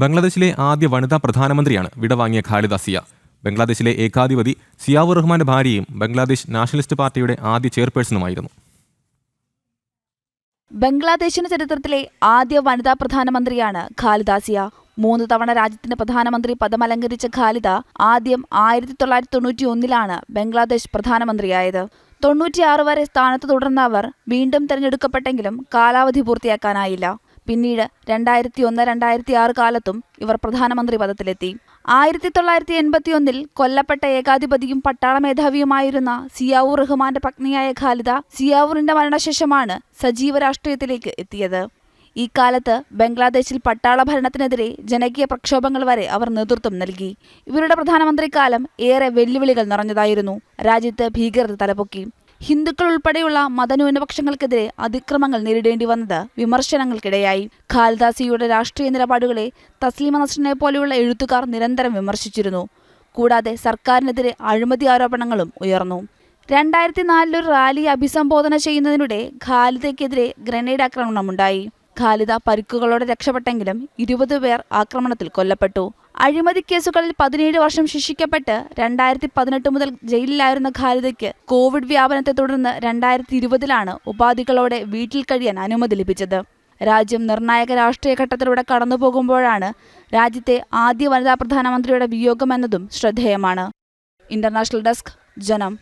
ബംഗ്ലാദേശിലെ ആദ്യ വനിതാ പ്രധാനമന്ത്രിയാണ് വിടവാങ്ങിയ ഖാലിദ സിയ. ബംഗ്ലാദേശിലെ ഏകാധിപതി സിയാവുർ റഹ്മാന്റെ ഭാര്യയും ബംഗ്ലാദേശ് നാഷണലിസ്റ്റ് പാർട്ടിയുടെ ആദ്യ ചെയർപേഴ്സണുമായിരുന്നു. ബംഗ്ലാദേശിന്റെ ചരിത്രത്തിലെ ആദ്യ വനിതാ പ്രധാനമന്ത്രിയാണ് ഖാലിദ സിയ. 3 തവണ രാജ്യത്തിന്റെ പ്രധാനമന്ത്രി പദമലങ്കരിച്ച ഖാലിദ ആദ്യം 1991 ബംഗ്ലാദേശ് പ്രധാനമന്ത്രിയായത്. 96 വരെ സ്ഥാനത്ത് തുടർന്ന അവർ വീണ്ടും തെരഞ്ഞെടുക്കപ്പെട്ടെങ്കിലും കാലാവധി പൂർത്തിയാക്കാനായില്ല. പിന്നീട് 2001-2006 കാലത്തും ഇവർ പ്രധാനമന്ത്രി പദത്തിലെത്തി. 1981 കൊല്ലപ്പെട്ട ഏകാധിപതിയും പട്ടാള മേധാവിയുമായിരുന്ന സിയാവുർ റഹ്മാന്റെ പത്നിയായ ഖാലിദ സിയാവുറിന്റെ മരണശേഷമാണ് സജീവ രാഷ്ട്രീയത്തിലേക്ക് എത്തിയത്. ഈ കാലത്ത് ബംഗ്ലാദേശിൽ പട്ടാള ഭരണത്തിനെതിരെ ജനകീയ പ്രക്ഷോഭങ്ങൾ വരെ അവർ നേതൃത്വം നൽകി. ഇവരുടെ പ്രധാനമന്ത്രിക്കാലം ഏറെ വെല്ലുവിളികൾ നിറഞ്ഞതായിരുന്നു. രാജ്യത്ത് ഭീകരത തലപൊക്കി. ഹിന്ദുക്കൾ ഉൾപ്പെടെയുള്ള മതന്യൂനപക്ഷങ്ങൾക്കെതിരെ അതിക്രമങ്ങൾ നേരിടേണ്ടി വന്നത് വിമർശനങ്ങൾക്കിടയായി. ഖാലിദ സിയയുടെ രാഷ്ട്രീയ നിലപാടുകളെ തസ്ലീമ നസ്രിനെ പോലെയുള്ള എഴുത്തുകാർ നിരന്തരം വിമർശിച്ചിരുന്നു. കൂടാതെ സർക്കാരിനെതിരെ അഴിമതി ആരോപണങ്ങളും ഉയർന്നു. 2004 ഒരു റാലിയെ അഭിസംബോധന ചെയ്യുന്നതിനിടെ ഖാലിദയ്ക്കെതിരെ ഗ്രനേഡ് ആക്രമണമുണ്ടായി. ഖാലിദ പരിക്കുകളോടെ രക്ഷപ്പെട്ടെങ്കിലും 20 പേർ ആക്രമണത്തിൽ കൊല്ലപ്പെട്ടു. അഴിമതി കേസുകളിൽ 17 വർഷം ശിക്ഷിക്കപ്പെട്ട് 2018 മുതൽ ജയിലിലായിരുന്ന ഖാലിദയ്ക്ക് കോവിഡ് വ്യാപനത്തെ തുടർന്ന് 2020 ഉപാധികളോടെ വീട്ടിൽ കഴിയാൻ അനുമതി ലഭിച്ചത്. രാജ്യം നിർണായക രാഷ്ട്രീയ ഘട്ടത്തിലൂടെ കടന്നുപോകുമ്പോഴാണ് രാജ്യത്തെ ആദ്യ വനിതാ പ്രധാനമന്ത്രിയുടെ വിയോഗമെന്നതും ശ്രദ്ധേയമാണ്. ഇന്റർനാഷണൽ ഡെസ്ക്, ജനം.